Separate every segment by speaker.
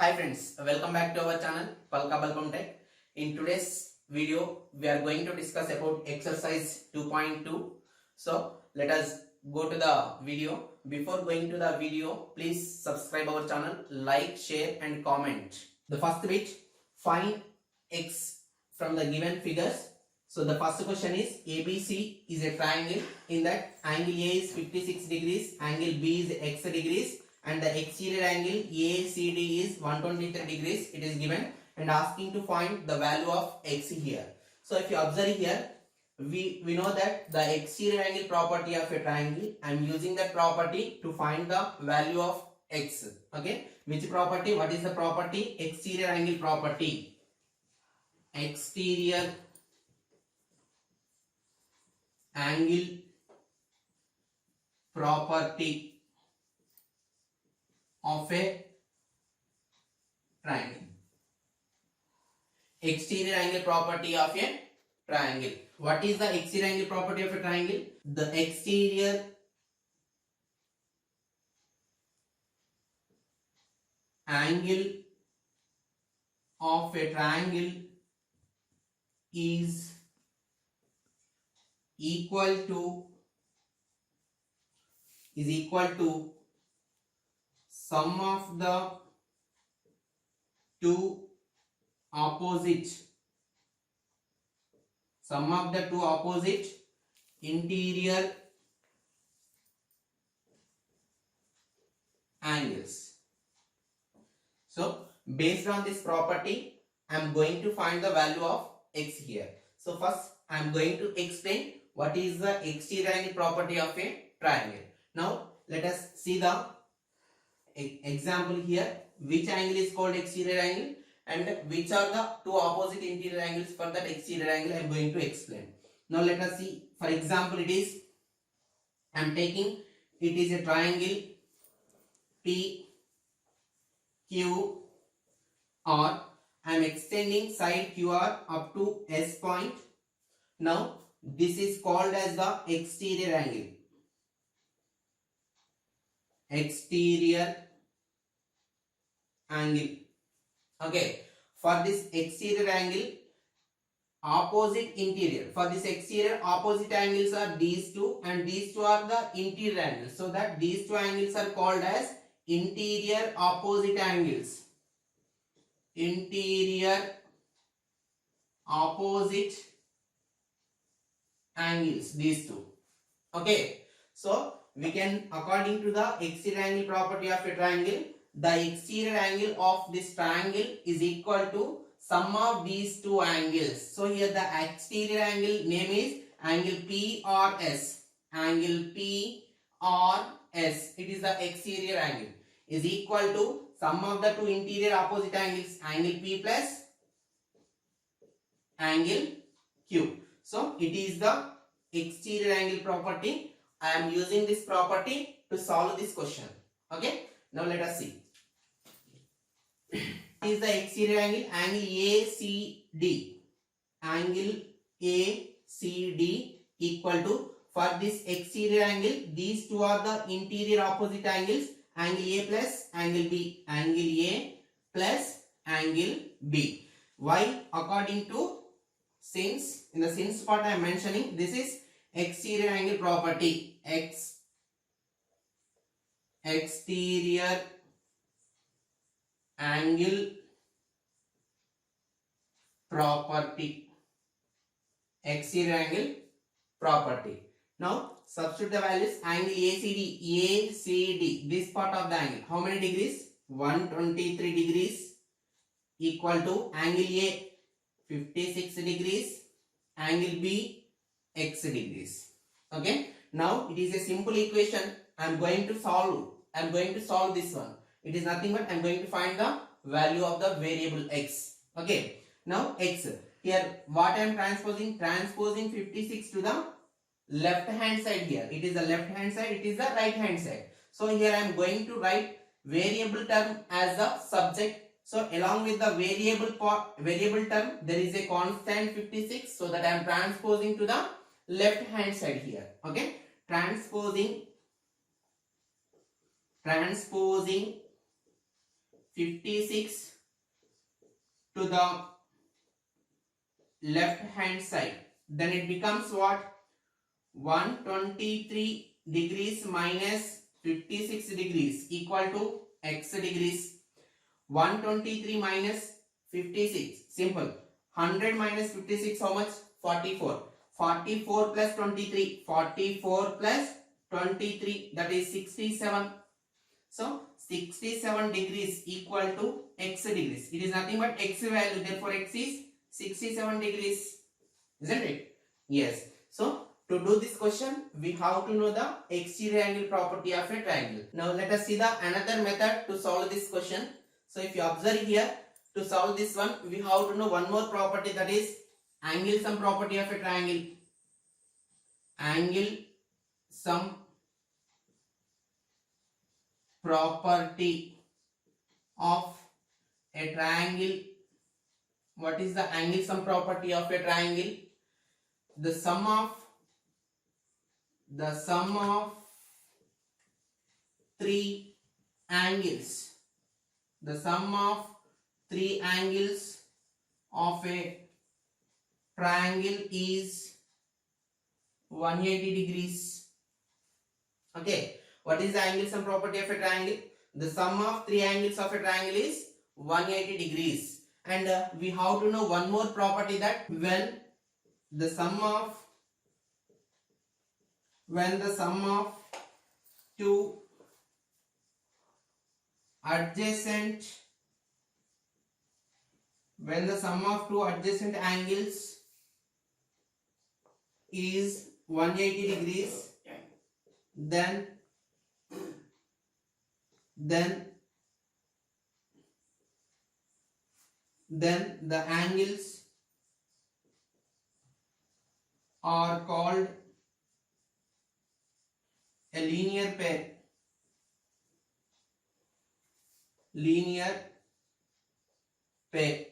Speaker 1: Hi friends, welcome back to our channel Palka Balpam Tech. In today's video, we are going to discuss about exercise 2.2. So let us go to the video. Before going to the video, please subscribe our channel, like, share and comment. The first bit, find x from the given figures. So the first question is ABC is a triangle. In that angle A is 56 degrees, angle B is x degrees, and the exterior angle ACD is 123 degrees. It is given and asking to find the value of x here. So if you observe here, we know that the exterior angle property of a triangle, I am using that property to find the value of x. Okay, which property? What is the property? Exterior angle property. Exterior angle property of a triangle. Exterior angle property of a triangle. What is the exterior angle property of a triangle? The exterior angle of a triangle is equal to sum of the two opposite interior angles. So based on this property, I am going to find the value of x here. So first I am going to explain what is the exterior angle property of a triangle. Now let us see the example here. Which angle is called exterior angle and which are the two opposite interior angles for that exterior angle I am going to explain. Now let us see. For example, it is a triangle P Q R. I am extending side QR up to S point. Now this is called as the exterior angle. Exterior angle. Okay, for this exterior angle, opposite interior. For this exterior, opposite angles are these two, and these two are the interior angles. So that these two angles are called as interior opposite angles. Interior opposite angles, these two. Okay, so we can, according to the exterior angle property of a triangle, the exterior angle of this triangle is equal to sum of these two angles. So here the exterior angle name is angle PRS. Angle PRS. It is the exterior angle. Is equal to sum of the two interior opposite angles, angle P plus angle Q. So it is the exterior angle property. I am using this property to solve this question. Okay. Now let us see. Is the exterior angle? Angle ACD. Angle ACD equal to, for this exterior angle, these two are the interior opposite angles, angle A plus angle B. Angle A plus angle B. Why? According to, since in the since part I am mentioning, this is exterior angle property. Exterior angle property. Exterior angle property. Now substitute the values. Angle ACD, this part of the angle, how many degrees? 123 degrees equal to angle A 56 degrees, angle B x degrees. Okay, now it is a simple equation. I am going to solve this one. It is nothing but I am going to find the value of the variable x. Okay, now x here, what I am transposing 56 to the left hand side. Here it is the left hand side, it is the right hand side. So here I am going to write variable term as the subject. So along with the variable term, there is a constant 56, so that I am transposing to the left hand side here. Okay, transposing 56 to the left hand side, then it becomes what? 123 degrees minus 56 degrees equal to x degrees. 123 minus 56, simple. 100 minus 56, how much? 44. 44 plus 23, 44 plus 23, that is 67. So 67 degrees equal to x degrees. It is nothing but x value, therefore x is 67 degrees, isn't it? Yes. So to do this question, we have to know the exterior angle property of a triangle. Now let us see the another method to solve this question. So if you observe here, to solve this one, we have to know one more property, that is angle sum property of a triangle. Angle sum property of a triangle. What is the angle sum property of a triangle? The sum of three angles. The sum of three angles of a triangle is 180 degrees. Okay. What is the angle sum property of a triangle? The sum of three angles of a triangle is 180 degrees. And we have to know one more property, that when the sum of two adjacent angles is 180 degrees, then the angles are called a linear pair.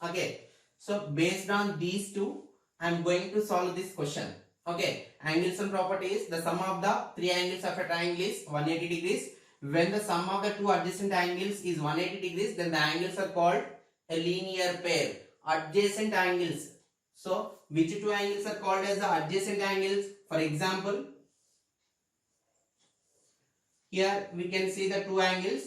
Speaker 1: Okay, so based on these two, I am going to solve this question. Okay, angle sum property is the sum of the three angles of a triangle is 180 degrees. When the sum of the two adjacent angles is 180 degrees, then the angles are called a linear pair. Adjacent angles. So which two angles are called as the adjacent angles? For example, here we can see the two angles,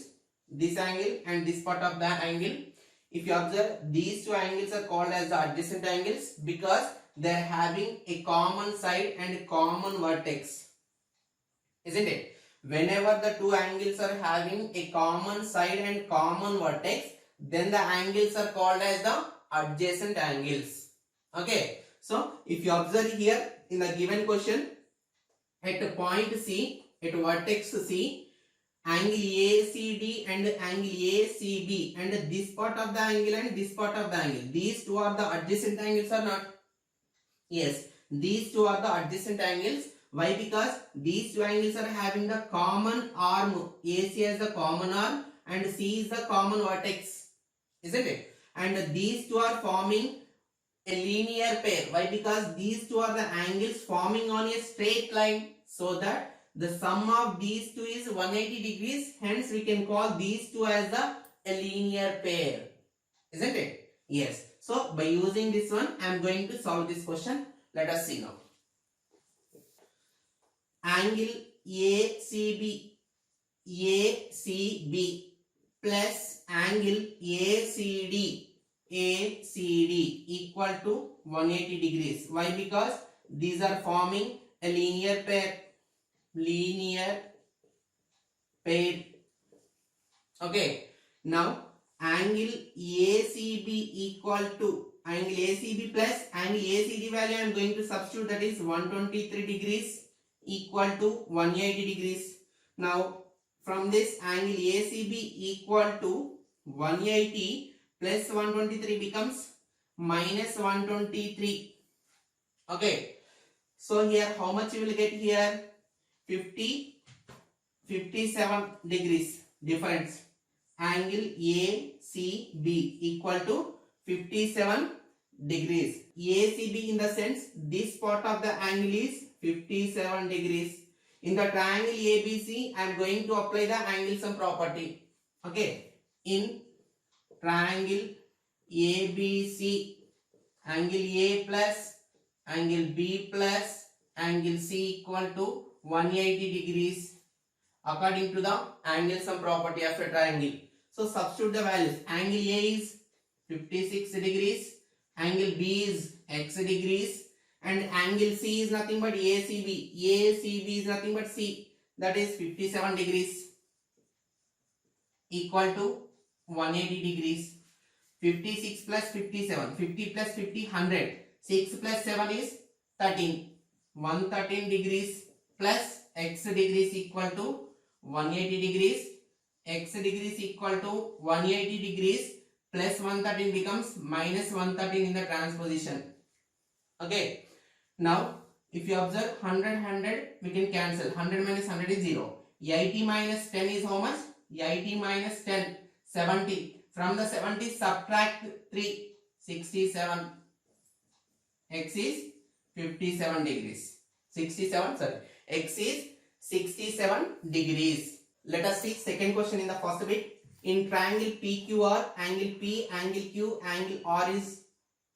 Speaker 1: this angle and this part of the angle. If you observe, these two angles are called as the adjacent angles because they are having a common side and a common vertex, isn't it? Whenever the two angles are having a common side and common vertex, then the angles are called as the adjacent angles. Okay, so if you observe here in the given question, at point C, at vertex C, angle ACD and angle ACB, and this part of the angle and this part of the angle, these two are the adjacent angles or not? Yes, these two are the adjacent angles. Why? Because these two angles are having the common arm. AC as the common arm and C is the common vertex, isn't it? And these two are forming a linear pair. Why? Because these two are the angles forming on a straight line, so that the sum of these two is 180 degrees. Hence we can call these two as a linear pair, isn't it? Yes. So by using this one, I am going to solve this question. Let us see now. Angle ACB plus angle ACD equal to 180 degrees. Why? Because these are forming a linear pair. Okay. Now angle ACB equal to angle ACB plus angle ACD value I am going to substitute, that is 123 degrees equal to 180 degrees. Now from this, angle ACB equal to 180 plus 123 becomes minus 123. Okay, so here how much you will get here? 57 degrees difference. Angle ACB equal to 57 degrees. ACB in the sense this part of the angle is 57 degrees. In the triangle ABC, I am going to apply the angle sum property. Okay, in triangle ABC, angle A plus, angle B plus, angle C equal to 180 degrees according to the angle sum property of a triangle. So substitute the values. Angle A is 56 degrees, angle B is x degrees, and angle C is nothing but ACB. ACB is nothing but C, that is 57 degrees equal to 180 degrees. 56 plus 57, 50 plus 50, 100. 6 plus 7 is 13. 113 degrees plus x degrees equal to 180 degrees. X degrees equal to 180 degrees plus 113 becomes minus 113 in the transposition. Okay. Now, if you observe 100, we can cancel. 100 minus 100 is 0. 80 minus 10 is how much? 80 minus 10, 70. From the 70, subtract 3, 67. X is 57 degrees. 67, sorry. X is 67 degrees. Let us see second question in the first bit. In triangle PQR, angle P, angle Q, angle R is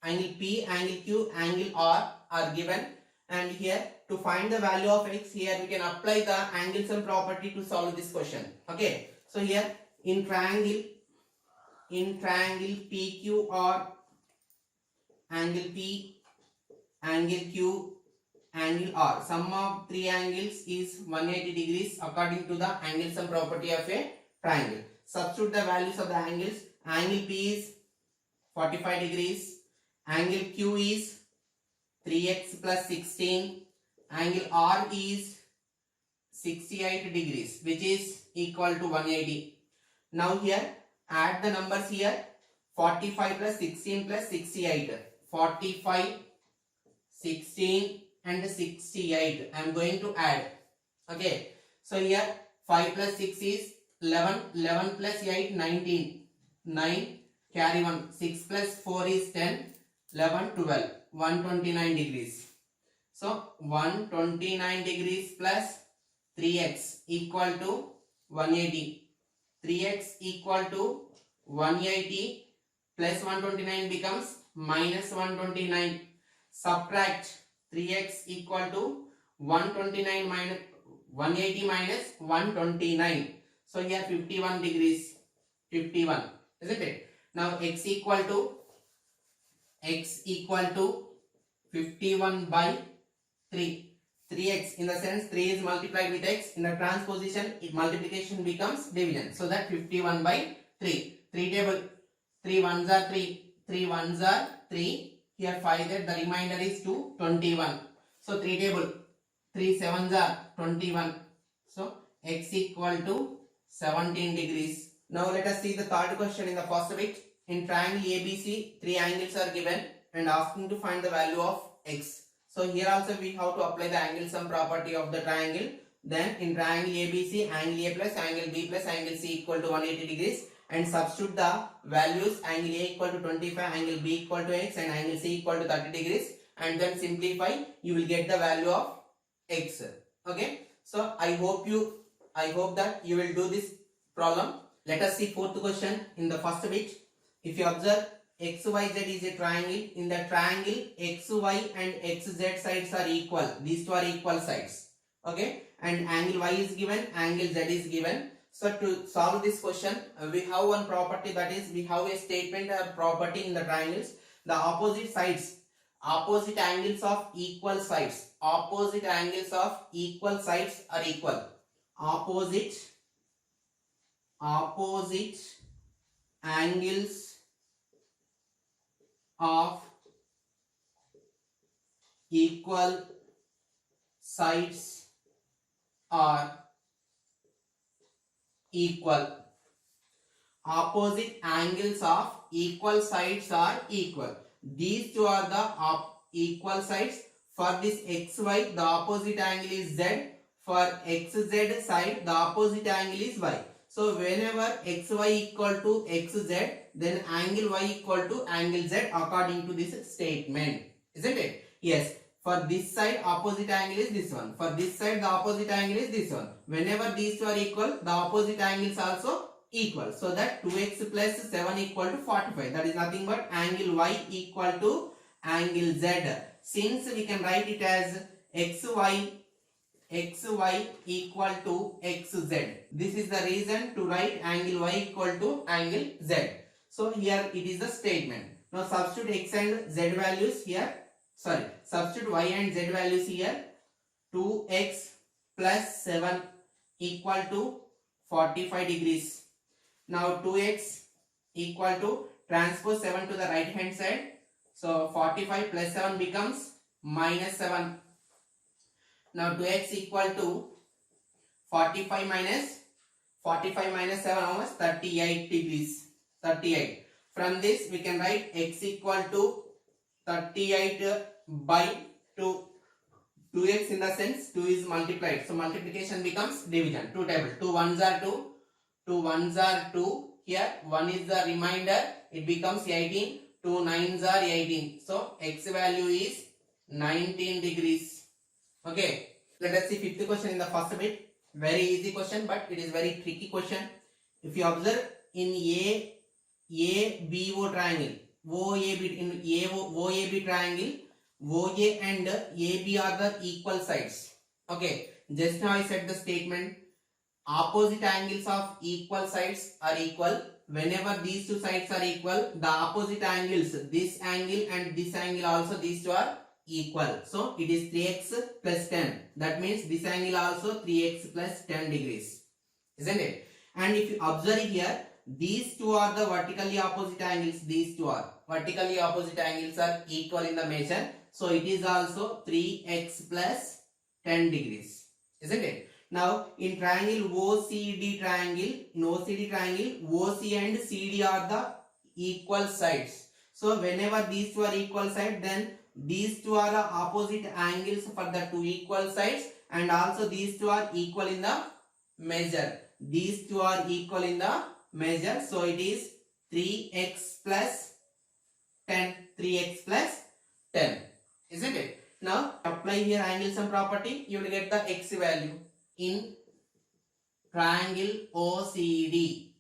Speaker 1: angle P, angle Q, angle R are given, and here to find the value of x, here we can apply the angle sum property to solve this question. Okay, so here in triangle PQR, angle P, angle Q, angle R, sum of three angles is 180 degrees according to the angle sum property of a triangle. Substitute the values of the angles. Angle P is 45 degrees, angle Q is 3x plus 16, angle R is 68 degrees, which is equal to 180. Now here add the numbers here. 45 plus 16 plus 68. 45, 16 and 68. I am going to add. Okay. So here 5 plus 6 is 11. 11 plus 8, 19. 9. Carry 1. 6 plus 4 is 10. 11, 12. 129 degrees. So 129 degrees plus 3x equal to 180. 3x equal to 180 plus 129 becomes minus 129. Subtract 3x equal to 129 minus 180 minus 129. So here 51 degrees. 51, isn't it? Now x equal to 51 by 3. 3x, in the sense 3 is multiplied with x. In the transposition, multiplication becomes division. So that 51 by 3. 3 table. 3 ones are 3. 3 ones are 3. Here 5 that the remainder is 2. 21. So 3 table. 3 sevens are 21. So x equal to 17 degrees. Now let us see the third question in the first bit. In triangle ABC, three angles are given and asking to find the value of x. So here also we have to apply the angle sum property of the triangle. Then in triangle ABC, angle A plus, angle B plus, angle C equal to 180 degrees, and substitute the values. Angle A equal to 25, angle B equal to x, and angle C equal to 30 degrees, and then simplify. You will get the value of x. Okay. So I hope that you will do this problem. Let us see fourth question in the first bit. If you observe, XYZ is a triangle. In the triangle, XY and XZ sides are equal. These two are equal sides. Okay. And angle Y is given, angle Z is given. So to solve this question, we have one property, that is we have a statement or property in the triangles. The opposite sides, opposite angles of equal sides. Opposite angles of equal sides are equal. Opposite angles of equal sides are equal. Opposite angles of equal sides are equal. These two are the equal sides. For this XY, the opposite angle is Z. For XZ side, the opposite angle is Y. So whenever XY equal to XZ, then angle Y equal to angle Z according to this statement. Isn't it? Yes. For this side, opposite angle is this one. For this side, the opposite angle is this one. Whenever these two are equal, the opposite angles also equal. So that 2x plus 7 equal to 45. That is nothing but angle y equal to angle z. Since we can write it as xy equal to xz. This is the reason to write angle y equal to angle z. So here it is the statement. Now substitute x and z values here. Sorry, substitute y and z values here. 2x plus 7 equal to 45 degrees. Now 2x equal to transpose 7 to the right hand side. So 45 plus 7 becomes minus 7. Now 2x equal to 45 minus 7 how much? 38 degrees. 38. From this we can write x equal to 38 by 2. 2x in the sense 2 is multiplied. So multiplication becomes division. 2 table. 2 ones are 2. 2 ones are 2. Here 1 is the remainder. It becomes 18. 2 nines are 18. So x value is 19 degrees. Okay. Let us see fifth question in the first bit. Very easy question, but it is very tricky question. If you observe in ABO triangle, OAB triangle, OA and AB are the equal sides. Okay. Just now I said the statement. Opposite angles of equal sides are equal. Whenever these two sides are equal, the opposite angles, this angle and this angle also, these two are equal. So it is 3x plus 10. That means this angle also 3x plus 10 degrees. Isn't it? And if you observe here, these two are the vertically opposite angles. These two are vertically opposite angles are equal in the measure. So it is also 3x plus 10 degrees. Isn't it? Now in triangle OCD triangle, OC and CD are the equal sides. So whenever these two are equal sides, then these two are the opposite angles for the two equal sides, and also these two are equal in the measure. These two are equal in the measure. So it is 3x plus 10. 3x plus 10. Isn't it? Now apply here angle sum property. You will get the x value. In triangle OCD,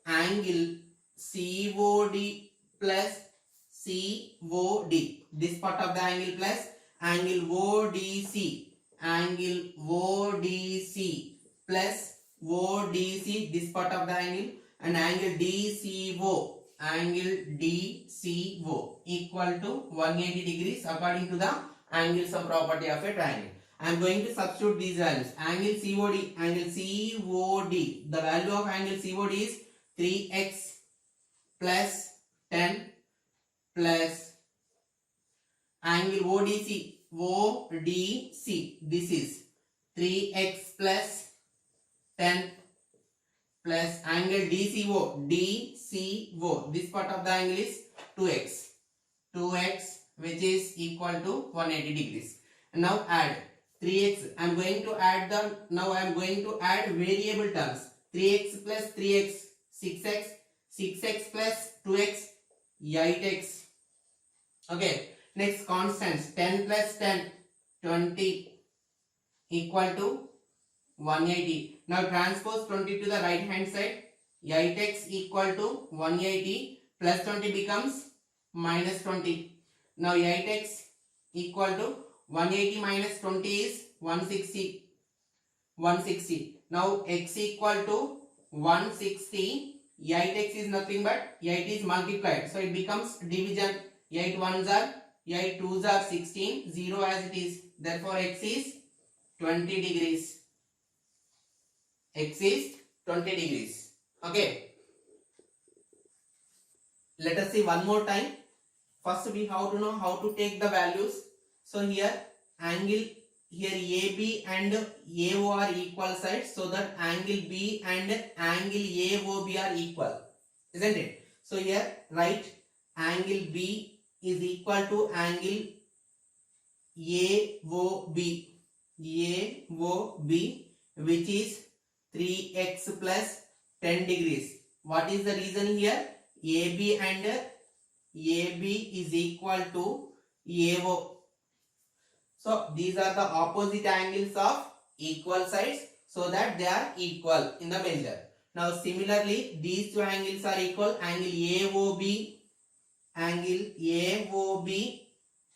Speaker 1: angle COD plus COD, this part of the angle plus angle ODC plus ODC, this part of the angle, and angle DCO equal to 180 degrees according to the angle sum property of a triangle. I am going to substitute these values. Angle COD, the value of angle COD is 3x plus 10 plus angle ODC, this is 3x plus 10 plus angle DCO, this part of the angle is 2x, which is equal to 180 degrees. And now add 3x. I am going to add variable terms. 3x plus 3x, 6x, 6x plus 2x, 8x. Okay. Next constants. 10 plus 10, 20 equal to 180. Now transpose 20 to the right hand side. 8x equal to 180 plus 20 becomes minus 20. Now 8x equal to 180 minus 20 is 160. Now x equal to 160. 8x is nothing but 8 is multiplied. So it becomes division. 8 ones are 8 twos are 16. 0 as it is. Therefore x is 20 degrees. X is 20 degrees. Okay. Let us see one more time. First we have to know how to take the values. So here angle AB and AO are equal sides, so that angle B and angle AOB are equal, isn't it? So here write angle B is equal to angle AOB, which is 3x plus 10 degrees. What is the reason here? AB and AB is equal to AO. So these are the opposite angles of equal sides. so that they are equal in the measure. Now similarly, these two angles are equal. Angle AOB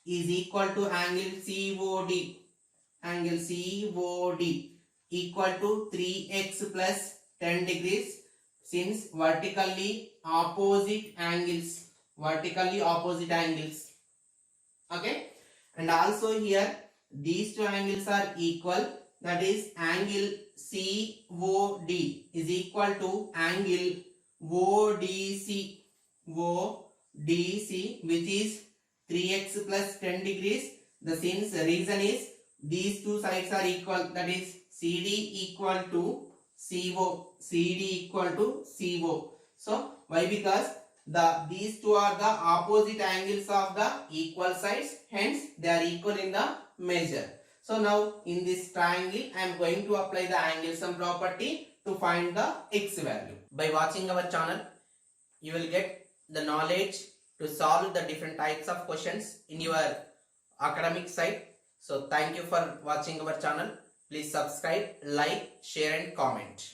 Speaker 1: is equal to angle COD. Angle COD equal to 3x plus 10 degrees, since vertically opposite angles. Okay, and also here these two angles are equal, that is angle COD is equal to angle ODC, which is 3x plus 10 degrees. The reason is these two sides are equal, that is CD equal to CO. So why? Because these two are the opposite angles of the equal sides, hence they are equal in the measure. So now in this triangle I am going to apply the angle sum property to find the x value. By watching our channel, you will get the knowledge to solve the different types of questions in your academic side. So thank you for watching our channel. Please subscribe, like, share and comment.